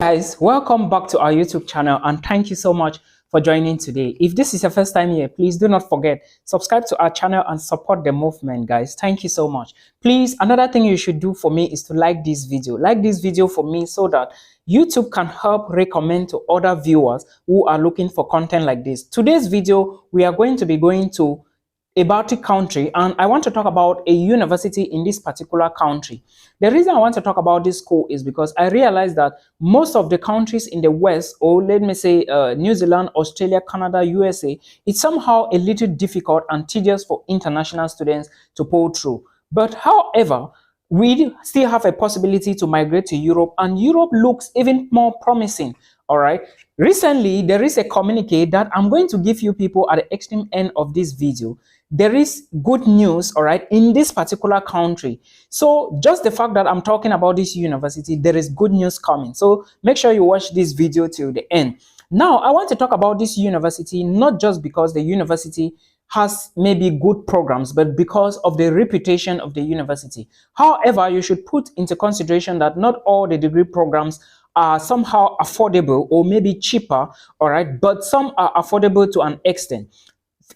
Guys, welcome back to our YouTube channel and thank you so much for joining today. If this is your first time here, please do not forget, subscribe to our channel and support the movement, guys. Thank you so much. Please, another thing you should do for me is to like this video. Like this video for me so that YouTube can help recommend to other viewers who are looking for content like this. Today's video, we are going to be going to a Baltic country, and I want to talk about a university in this particular country. The reason I want to talk about this school is because I realized that most of the countries in the West, or let me say New Zealand, Australia, Canada, USA, it's somehow a little difficult and tedious for international students to pull through. But however, we still have a possibility to migrate to Europe, and Europe looks even more promising. All right. Recently, there is a communique that I'm going to give you people at the extreme end of this video. There is good news, all right, in this particular country. So just the fact that I'm talking about this university, there is good news coming. So make sure you watch this video till the end. Now, I want to talk about this university, not just because the university has maybe good programs, but because of the reputation of the university. However, you should put into consideration that not all the degree programs are somehow affordable or maybe cheaper, all right, but some are affordable to an extent.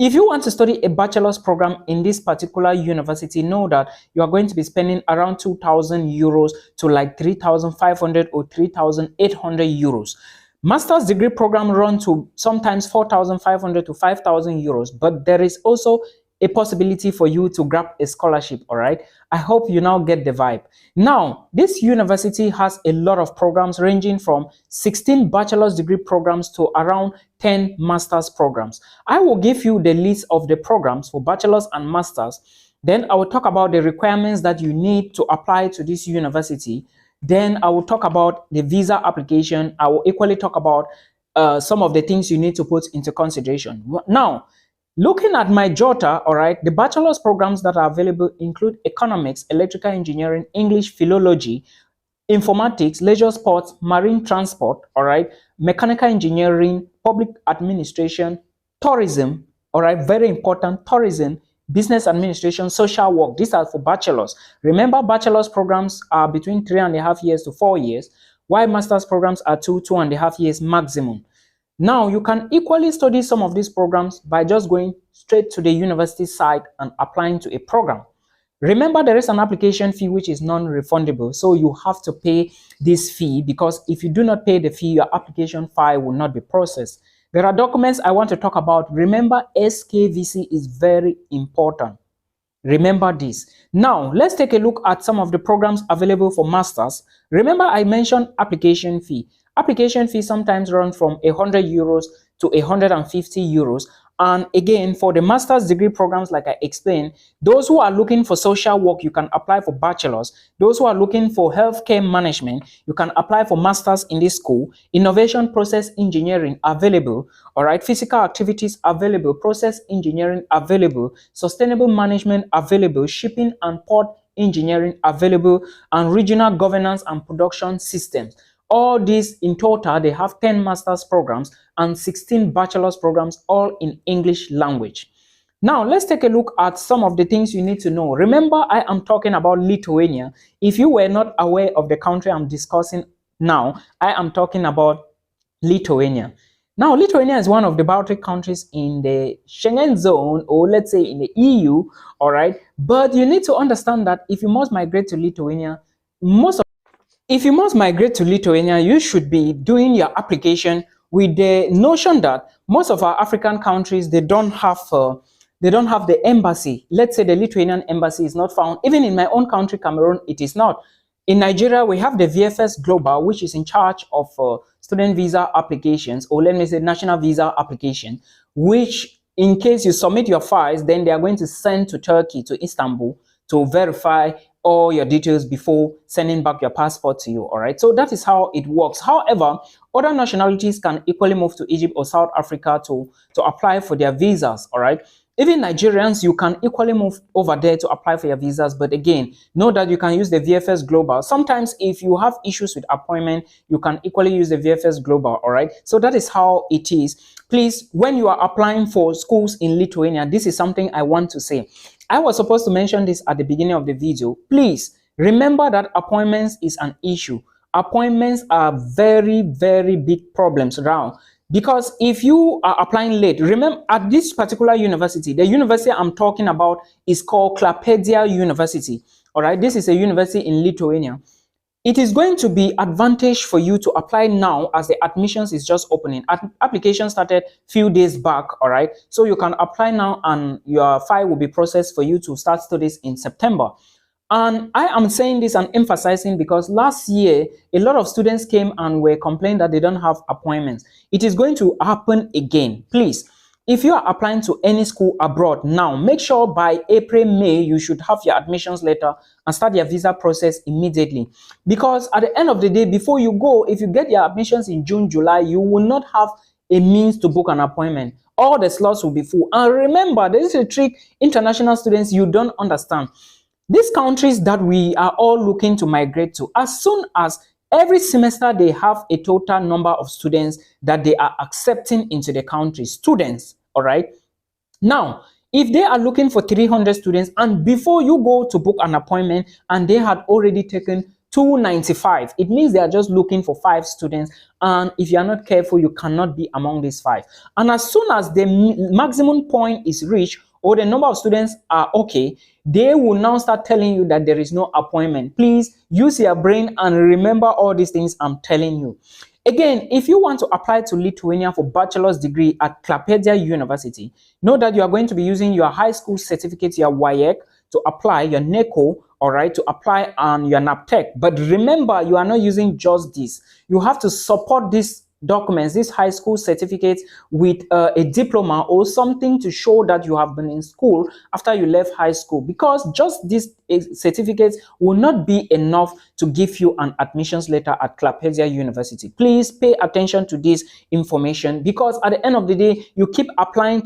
If you want to study a bachelor's program in this particular university, know that you are going to be spending around 2,000 euros to like 3,500 or 3,800 euros. Master's degree program run to sometimes 4,500 to 5,000 euros, but there is also a possibility for you to grab a scholarship, all right? I hope you now get the vibe. Now, this university has a lot of programs ranging from 16 bachelor's degree programs to around 10 master's programs. I will give you the list of the programs for bachelor's and master's. Then I will talk about the requirements that you need to apply to this university. Then I will talk about the visa application. I will equally talk about some of the things you need to put into consideration. Now, looking at my JOTA, all right, the bachelor's programs that are available include economics, electrical engineering, English, philology, informatics, leisure sports, marine transport, all right, mechanical engineering, public administration, tourism, all right, very important, tourism, business administration, social work. These are for bachelor's. Remember, bachelor's programs are between 3.5 years to 4 years, while master's programs are 2.5 years maximum. Now, you can equally study some of these programs by just going straight to the university site and applying to a program. Remember, there is an application fee which is non-refundable, so you have to pay this fee, because if you do not pay the fee, your application file will not be processed. There are documents I want to talk about. Remember, SKVC is very important. Remember this. Now, let's take a look at some of the programs available for masters. Remember, I mentioned application fee. Application fee sometimes run from 100 euros to 150 euros. And again, for the master's degree programs, like I explained, those who are looking for social work, you can apply for bachelor's. Those who are looking for healthcare management, you can apply for master's in this school. Innovation process engineering available, all right. Physical activities available, process engineering available, sustainable management available, shipping and port engineering available, and regional governance and production systems. All these in total, they have 10 master's programs and 16 bachelor's programs, all in English language. Now, let's take a look at some of the things you need to know. Remember, I am talking about Lithuania. If you were not aware of the country I'm discussing now, I am talking about Lithuania. Now, Lithuania is one of the Baltic countries in the Schengen zone, or let's say in the EU, all right? But you need to understand that if you must migrate to Lithuania, if you must migrate to Lithuania, you should be doing your application with the notion that most of our African countries, they don't have the embassy. Let's say the Lithuanian embassy is not found. Even in my own country, Cameroon, it is not. In Nigeria, we have the VFS Global, which is in charge of student visa applications, or let me say national visa application, which in case you submit your files, then they are going to send to Turkey, to Istanbul, to verify all your details before sending back your passport to you, all right? So that is how it works. However, other nationalities can equally move to Egypt or South Africa to apply for their visas, all right? Even Nigerians, you can equally move over there to apply for your visas. But again, know that you can use the VFS Global. Sometimes if you have issues with appointment, you can equally use the VFS Global, all right? So that is how it is. Please, when you are applying for schools in Lithuania, this is something I want to say. I was supposed to mention this at the beginning of the video. Please remember that appointments is an issue. appointments are very, very big problems around. Because if you are applying late, remember at this particular university, the university I'm talking about is called Klaipėda University. All right, this is a university in Lithuania. It is going to be advantage for you to apply now as the admissions is just opening. Application started few days back, all right? So you can apply now and your file will be processed for you to start studies in September. And I am saying this and emphasizing because last year, a lot of students came and were complaining that they don't have appointments. It is going to happen again. Please, if you are applying to any school abroad now, make sure by April, May, you should have your admissions letter and start your visa process immediately. Because at the end of the day, before you go, if you get your admissions in June, July, you will not have a means to book an appointment. All the slots will be full. And remember, there is a trick, international students, you don't understand. These countries that we are all looking to migrate to, as soon as every semester they have a total number of students that they are accepting into the country, students, all right? Now, if they are looking for 300 students and before you go to book an appointment and they had already taken 295, it means they are just looking for 5 students, and if you are not careful, you cannot be among these 5. And as soon as the maximum point is reached or the number of students are okay, they will now start telling you that there is no appointment. Please use your brain and remember all these things I'm telling you. Again, if you want to apply to Lithuania for bachelor's degree at Klaipėda University, know that you are going to be using your high school certificate, your WAEC, to apply, your NECO, all right, to apply on your NAPTEC. But remember, you are not using just this. You have to support these documents, these high school certificates, with a diploma or something to show that you have been in school after you left high school, because just these certificates will not be enough to give you an admissions letter at Klaipėda University. Please pay attention to this information, because at the end of the day, you keep applying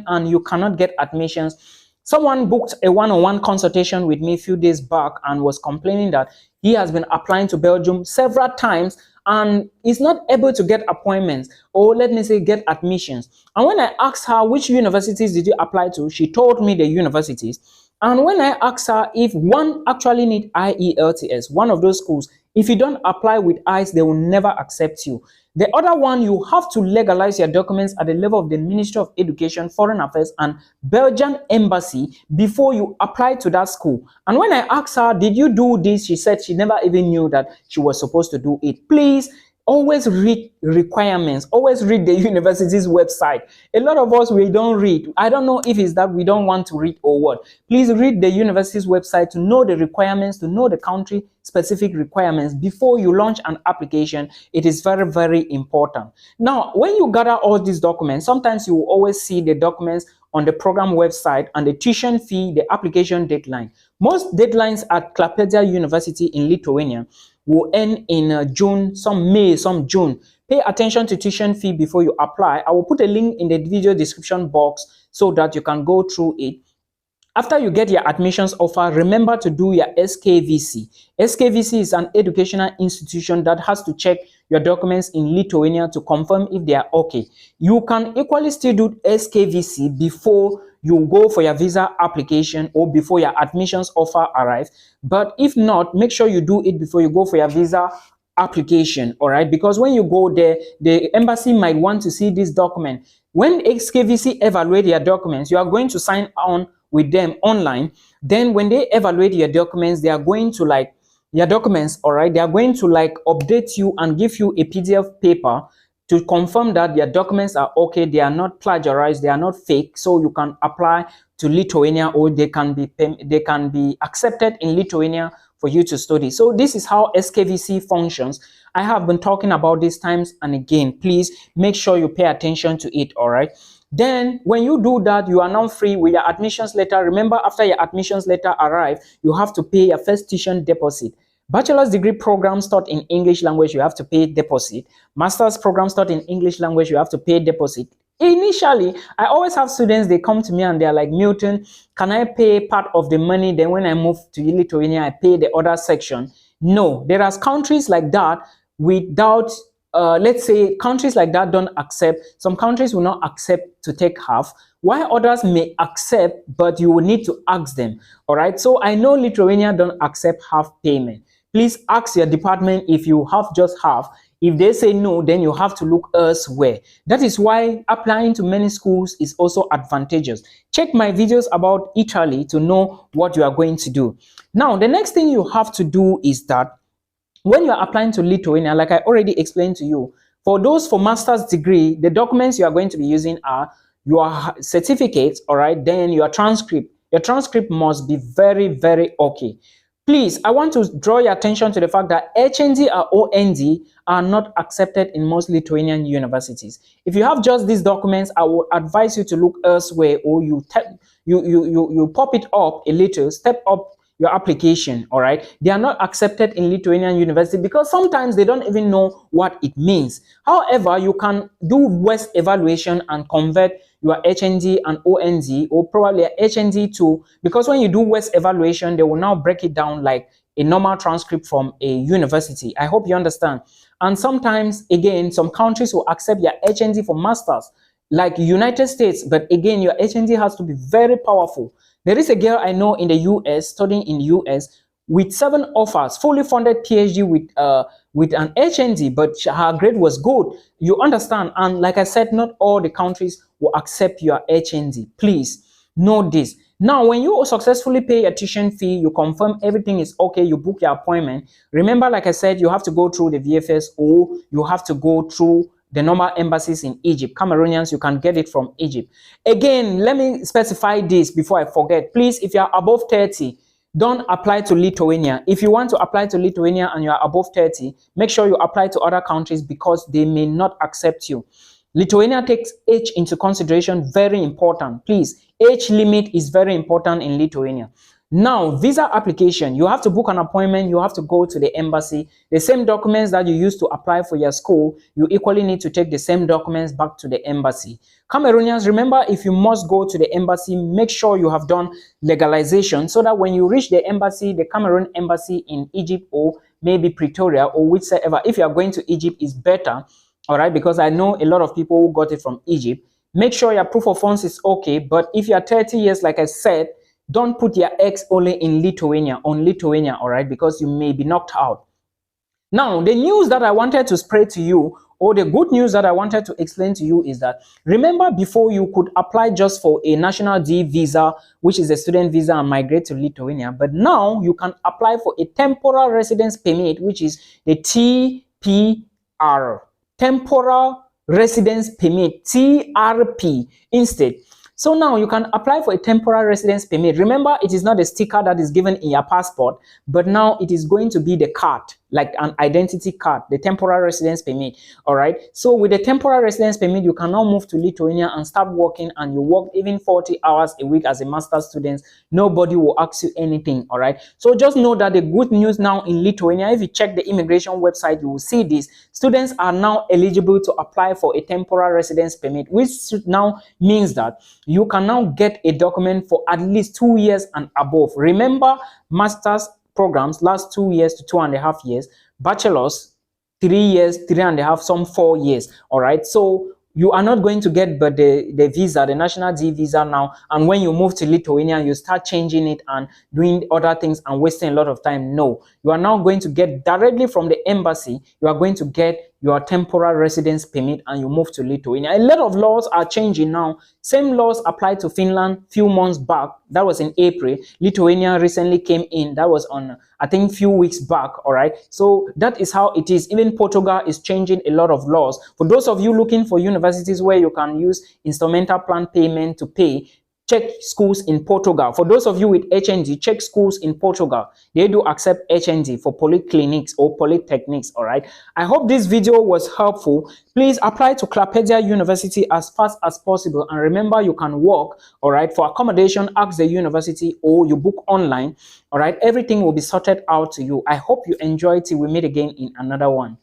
and you cannot get admissions. Someone booked a one-on-one consultation with me a few days back and was complaining that he has been applying to Belgium several times and is not able to get appointments, or let me say get admissions. And when I asked her which universities did you apply to, she told me the universities. And when I asked her if one actually need IELTS, one of those schools, if you don't apply with ICE, they will never accept you. The other one, you have to legalize your documents at the level of the Ministry of Education, Foreign Affairs, and Belgian Embassy before you apply to that school. And when I asked her, did you do this? She said she never even knew that she was supposed to do it. Please, always read requirements. Always read the university's website. A lot of us, we don't read. I don't know if it's that we don't want to read or what. Please read the university's website to know the requirements, to know the country-specific requirements before you launch an application. It is very, very important. Now, when you gather all these documents, sometimes you will always see the documents on the program website and the tuition fee, the application deadline. Most deadlines at Klaipėda University in Lithuania will end in June, some May, some June. Pay attention to tuition fee before you apply. I will put a link in the video description box so that you can go through it. After you get your admissions offer, remember to do your SKVC. SKVC is an educational institution that has to check your documents in Lithuania to confirm if they are okay. You can equally still do SKVC before you go for your visa application or before your admissions offer arrives. But if not, make sure you do it before you go for your visa application, all right? Because when you go there, the embassy might want to see this document. When SKVC evaluate your documents, you are going to sign on with them online. Then when they evaluate your documents, they are going to your documents, all right? They are going to update you and give you a PDF paper to confirm that your documents are okay, they are not plagiarized, they are not fake, so you can apply to Lithuania, or they can be accepted in Lithuania for you to study. So this is how SKVC functions. I have been talking about this times and again. Please make sure you pay attention to it, all right? Then when you do that, you are now free with your admissions letter. Remember, after your admissions letter arrive, you have to pay your first tuition deposit. Bachelor's degree programs taught in English language, you have to pay deposit. Master's programs taught in English language, you have to pay deposit. Initially, I always have students, they come to me and they're like, Milton, can I pay part of the money? Then when I move to Lithuania, I pay the other section. No, there are countries like that without, let's say countries like that don't accept. Some countries will not accept to take half, while others may accept, but you will need to ask them. All right. So I know Lithuania don't accept half payment. please ask your department if you have just half. If they say no, then you have to look elsewhere. That is why applying to many schools is also advantageous. Check my videos about Italy to know what you are going to do. Now, the next thing you have to do is that when you are applying to Lithuania, like I already explained to you, for those for master's degree, the documents you are going to be using are your certificate, all right, then your transcript. Your transcript must be very, very okay. Please, I want to draw your attention to the fact that HND or OND are not accepted in most Lithuanian universities. If you have just these documents, I would advise you to look elsewhere, or you pop it up a little, step up your application, all right? They are not accepted in Lithuanian university because sometimes they don't even know what it means. However, you can do West evaluation and convert your HND and OND, or probably a HND to, because when you do West evaluation, they will now break it down like a normal transcript from a university. I hope you understand. And sometimes, again, some countries will accept your HND for masters, like United States, but again, your HND has to be very powerful. There is a girl I know in the US, studying in the US, with 7 offers, fully funded PhD with an HND, but her grade was good. You understand? And like I said, not all the countries will accept your HND. Please know this. Now, when you successfully pay your tuition fee, you confirm everything is okay, you book your appointment. Remember, like I said, you have to go through the VFS, or you have to go through the normal embassies in Egypt. Cameroonians, you can get it from Egypt. Again, let me specify this before I forget. Please, if you are above 30, don't apply to Lithuania. If you want to apply to Lithuania and you are above 30, make sure you apply to other countries because they may not accept you. Lithuania takes age into consideration, very important. Please, age limit is very important in Lithuania. Now, visa application, you have to book an appointment, you have to go to the embassy. The same documents that you used to apply for your school, you equally need to take the same documents back to the embassy. Cameroonians, remember, if you must go to the embassy, make sure you have done legalization so that when you reach the embassy, the Cameroon embassy in Egypt, or maybe Pretoria, or whichever, if you are going to Egypt, is better, all right, because I know a lot of people who got it from Egypt. Make sure your proof of funds is okay, but if you are 30 years, like I said, don't put your eggs only in Lithuania, on Lithuania, all right, because you may be knocked out. Now, the news that I wanted to spread to you, or the good news that I wanted to explain to you, is that, remember, before you could apply just for a national D visa, which is a student visa, and migrate to Lithuania, but now you can apply for a temporal residence permit, which is the TPR, temporal residence permit, TRP instead. So now you can apply for a temporary residence permit. Remember, it is not a sticker that is given in your passport, but now it is going to be the card, like an identity card, the temporary residence permit. All right. So with the temporary residence permit, you can now move to Lithuania and start working, and you work even 40 hours a week as a master's student. Nobody will ask you anything. All right. So just know that the good news now in Lithuania, if you check the immigration website, you will see this. Students are now eligible to apply for a temporary residence permit, which now means that you can now get a document for at least 2 years and above. Remember, master's programs last 2 years to 2.5 years, bachelor's 3 years, 3.5, some 4 years. All right. So you are not going to get but the visa, the national D visa now, and when you move to Lithuania, you start changing it and doing other things and wasting a lot of time. No, you are now going to get directly from the embassy, you are going to get your temporary residence permit, and you move to Lithuania. A lot of laws are changing now. Same laws apply to Finland few months back. That was in April. Lithuania recently came in. That was on, I think, few weeks back. All right. So that is how it is. Even Portugal is changing a lot of laws. For those of you looking for universities where you can use instrumental plan payment to pay, check schools in Portugal. For those of you with HND, check schools in Portugal. They do accept HND for polyclinics or polytechnics, all right? I hope this video was helpful. Please apply to Clapedia University as fast as possible. And remember, you can work, all right? For accommodation, ask the university, or you book online, all right? Everything will be sorted out to you. I hope you enjoyed it. We meet again in another one.